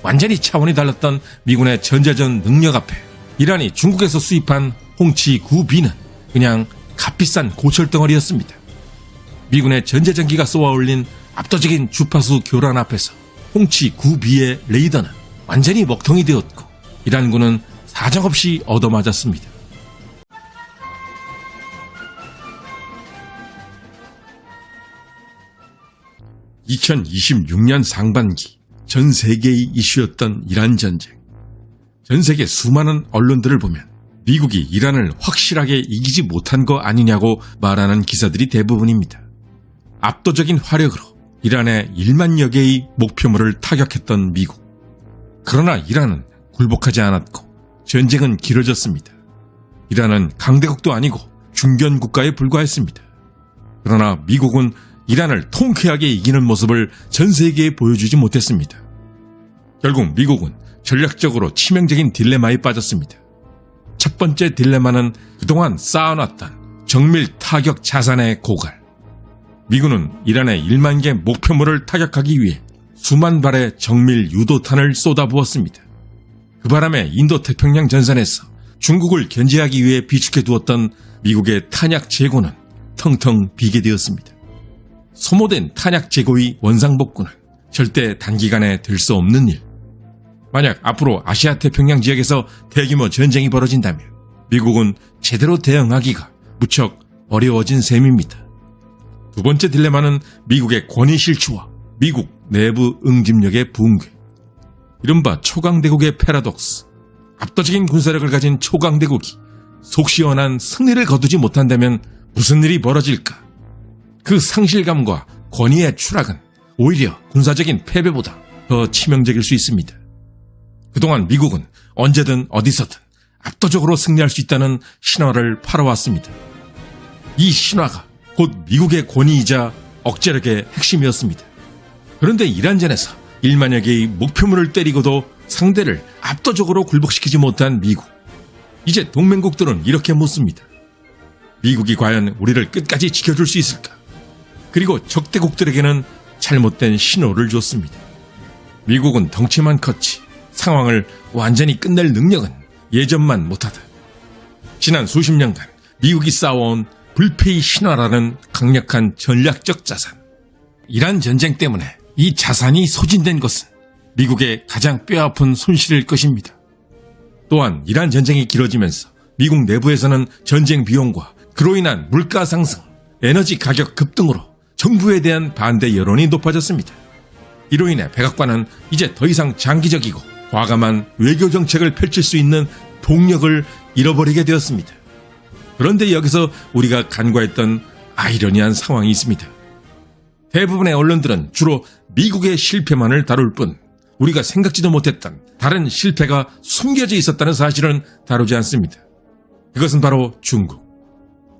완전히 차원이 달랐던 미군의 전자전 능력 앞에 이란이 중국에서 수입한 홍치 9B는 그냥 값비싼 고철덩어리였습니다. 미군의 전자전기가 쏘아올린 압도적인 주파수 교란 앞에서 홍치 9B의 레이더는 완전히 먹통이 되었고 이란군은 사정없이 얻어맞았습니다. (2026년) 상반기 전 세계의 이슈였던 이란 전쟁. 전 세계 수많은 언론들을 보면 미국이 이란을 확실하게 이기지 못한 거 아니냐고 말하는 기사들이 대부분입니다. 압도적인 화력으로 이란의 1만여 개의 목표물을 타격했던 미국. 그러나 이란은 굴복하지 않았고 전쟁은 길어졌습니다. 이란은 강대국도 아니고 중견 국가에 불과했습니다. 그러나 미국은 이란을 통쾌하게 이기는 모습을 전 세계에 보여주지 못했습니다. 결국 미국은 전략적으로 치명적인 딜레마에 빠졌습니다. 첫 번째 딜레마는 그동안 쌓아놨던 정밀 타격 자산의 고갈. 미군은 이란의 1만 개 목표물을 타격하기 위해 수만 발의 정밀 유도탄을 쏟아부었습니다. 그 바람에 인도태평양 전선에서 중국을 견제하기 위해 비축해두었던 미국의 탄약 재고는 텅텅 비게 되었습니다. 소모된 탄약 재고의 원상복구는 절대 단기간에 될 수 없는 일. 만약 앞으로 아시아 태평양 지역에서 대규모 전쟁이 벌어진다면 미국은 제대로 대응하기가 무척 어려워진 셈입니다. 두 번째 딜레마는 미국의 권위 실추와 미국 내부 응집력의 붕괴. 이른바 초강대국의 패러독스. 압도적인 군사력을 가진 초강대국이 속 시원한 승리를 거두지 못한다면 무슨 일이 벌어질까? 그 상실감과 권위의 추락은 오히려 군사적인 패배보다 더 치명적일 수 있습니다. 그동안 미국은 언제든 어디서든 압도적으로 승리할 수 있다는 신화를 팔아왔습니다. 이 신화가 곧 미국의 권위이자 억제력의 핵심이었습니다. 그런데 이란전에서 1만여 개의 목표물을 때리고도 상대를 압도적으로 굴복시키지 못한 미국. 이제 동맹국들은 이렇게 묻습니다. 미국이 과연 우리를 끝까지 지켜줄 수 있을까? 그리고 적대국들에게는 잘못된 신호를 줬습니다. 미국은 덩치만 컸지 상황을 완전히 끝낼 능력은 예전만 못하다. 지난 수십 년간 미국이 쌓아온 불패의 신화라는 강력한 전략적 자산. 이란 전쟁 때문에 이 자산이 소진된 것은 미국의 가장 뼈아픈 손실일 것입니다. 또한 이란 전쟁이 길어지면서 미국 내부에서는 전쟁 비용과 그로 인한 물가 상승, 에너지 가격 급등으로 정부에 대한 반대 여론이 높아졌습니다. 이로 인해 백악관은 이제 더 이상 장기적이고 과감한 외교 정책을 펼칠 수 있는 동력을 잃어버리게 되었습니다. 그런데 여기서 우리가 간과했던 아이러니한 상황이 있습니다. 대부분의 언론들은 주로 미국의 실패만을 다룰 뿐 우리가 생각지도 못했던 다른 실패가 숨겨져 있었다는 사실은 다루지 않습니다. 그것은 바로 중국.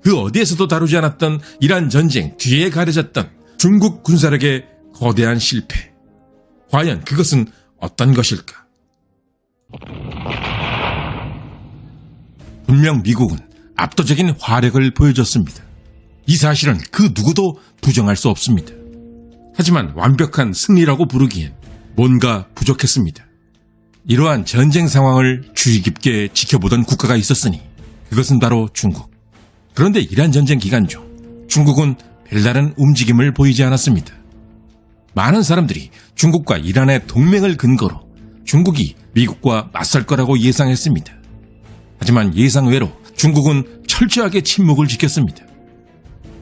그 어디에서도 다루지 않았던 이란 전쟁 뒤에 가려졌던 중국 군사력의 거대한 실패. 과연 그것은 어떤 것일까? 분명 미국은 압도적인 화력을 보여줬습니다. 이 사실은 그 누구도 부정할 수 없습니다. 하지만 완벽한 승리라고 부르기엔 뭔가 부족했습니다. 이러한 전쟁 상황을 주의 깊게 지켜보던 국가가 있었으니 그것은 바로 중국. 그런데 이란 전쟁 기간 중 중국은 별다른 움직임을 보이지 않았습니다. 많은 사람들이 중국과 이란의 동맹을 근거로 중국이 미국과 맞설 거라고 예상했습니다. 하지만 예상외로 중국은 철저하게 침묵을 지켰습니다.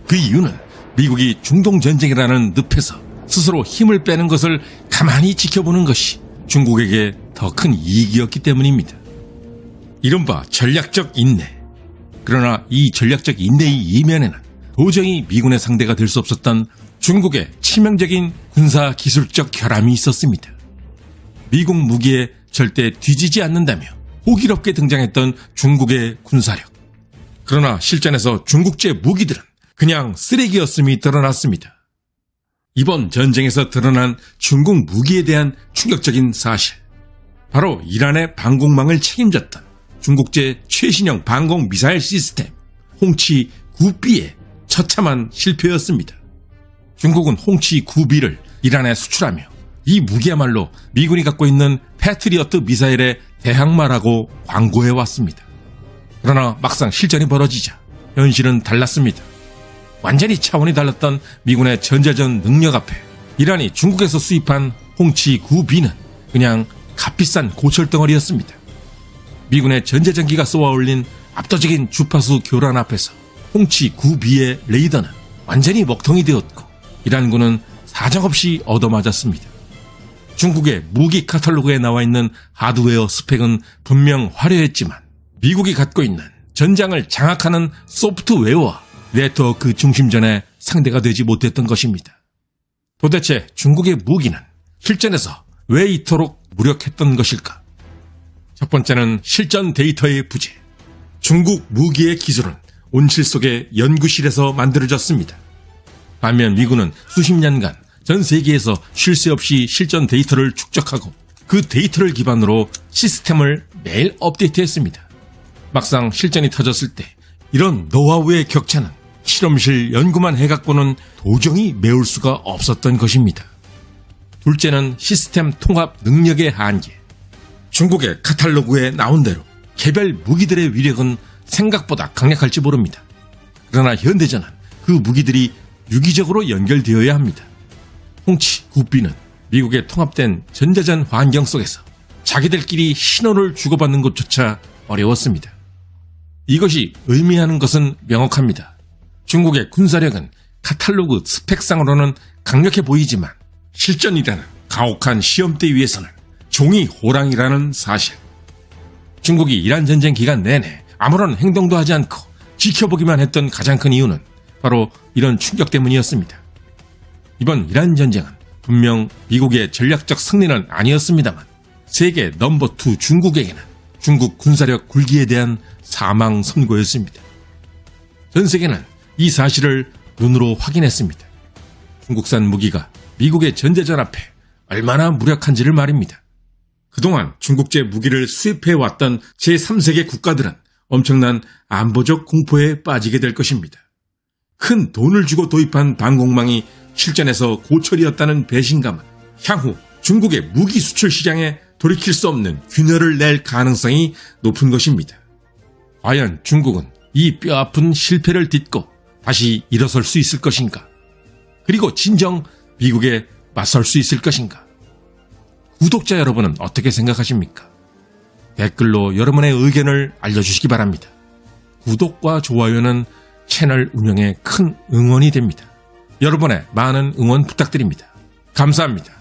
그 이유는 미국이 중동 전쟁이라는 늪에서 스스로 힘을 빼는 것을 가만히 지켜보는 것이 중국에게 더 큰 이익이었기 때문입니다. 이른바 전략적 인내. 그러나 이 전략적 인내의 이면에는 도저히 미군의 상대가 될 수 없었던 중국의 치명적인 군사 기술적 결함이 있었습니다. 미국 무기에 절대 뒤지지 않는다며 호기롭게 등장했던 중국의 군사력. 그러나 실전에서 중국제 무기들은 그냥 쓰레기였음이 드러났습니다. 이번 전쟁에서 드러난 중국 무기에 대한 충격적인 사실. 바로 이란의 방공망을 책임졌던 중국제 최신형 방공 미사일 시스템 홍치 9B의 처참한 실패였습니다. 중국은 홍치 9B를 이란에 수출하며 이 무기야말로 미군이 갖고 있는 패트리어트 미사일의 대항마라고 광고해 왔습니다. 그러나 막상 실전이 벌어지자 현실은 달랐습니다. 완전히 차원이 달랐던 미군의 전자전 능력 앞에 이란이 중국에서 수입한 홍치 9B는 그냥 값비싼 고철덩어리였습니다. 미군의 전자전기가 쏘아올린 압도적인 주파수 교란 앞에서 홍치 9B의 레이더는 완전히 먹통이 되었고 이란군은 사정없이 얻어맞았습니다. 중국의 무기 카탈로그에 나와 있는 하드웨어 스펙은 분명 화려했지만 미국이 갖고 있는 전장을 장악하는 소프트웨어와 네트워크 중심전에 상대가 되지 못했던 것입니다. 도대체 중국의 무기는 실전에서 왜 이토록 무력했던 것일까? 첫 번째는 실전 데이터의 부재. 중국 무기의 기술은 온실 속의 연구실에서 만들어졌습니다. 반면 미군은 수십 년간 전 세계에서 쉴 새 없이 실전 데이터를 축적하고 그 데이터를 기반으로 시스템을 매일 업데이트했습니다. 막상 실전이 터졌을 때 이런 노하우의 격차는 실험실 연구만 해갖고는 도저히 메울 수가 없었던 것입니다. 둘째는 시스템 통합 능력의 한계. 중국의 카탈로그에 나온 대로 개별 무기들의 위력은 생각보다 강력할지 모릅니다. 그러나 현대전은 그 무기들이 유기적으로 연결되어야 합니다. 홍치 9B는 미국의 통합된 전자전 환경 속에서 자기들끼리 신호를 주고받는 것조차 어려웠습니다. 이것이 의미하는 것은 명확합니다. 중국의 군사력은 카탈로그 스펙상으로는 강력해 보이지만 실전이라는 가혹한 시험대 위에서는 종이 호랑이라는 사실. 중국이 이란 전쟁 기간 내내 아무런 행동도 하지 않고 지켜보기만 했던 가장 큰 이유는 바로 이런 충격 때문이었습니다. 이번 이란 전쟁은 분명 미국의 전략적 승리는 아니었습니다만 세계 넘버2 중국에게는 중국 군사력 굴기에 대한 사망 선고였습니다. 전 세계는 이 사실을 눈으로 확인했습니다. 중국산 무기가 미국의 전자전 앞에 얼마나 무력한지를 말입니다. 그동안 중국제 무기를 수입해왔던 제3세계 국가들은 엄청난 안보적 공포에 빠지게 될 것입니다. 큰 돈을 주고 도입한 방공망이 실전에서 고철이었다는 배신감은 향후 중국의 무기 수출 시장에 돌이킬 수 없는 균열을 낼 가능성이 높은 것입니다. 과연 중국은 이 뼈아픈 실패를 딛고 다시 일어설 수 있을 것인가? 그리고 진정 미국에 맞설 수 있을 것인가? 구독자 여러분은 어떻게 생각하십니까? 댓글로 여러분의 의견을 알려주시기 바랍니다. 구독과 좋아요는 채널 운영에 큰 응원이 됩니다. 여러분의 많은 응원 부탁드립니다. 감사합니다.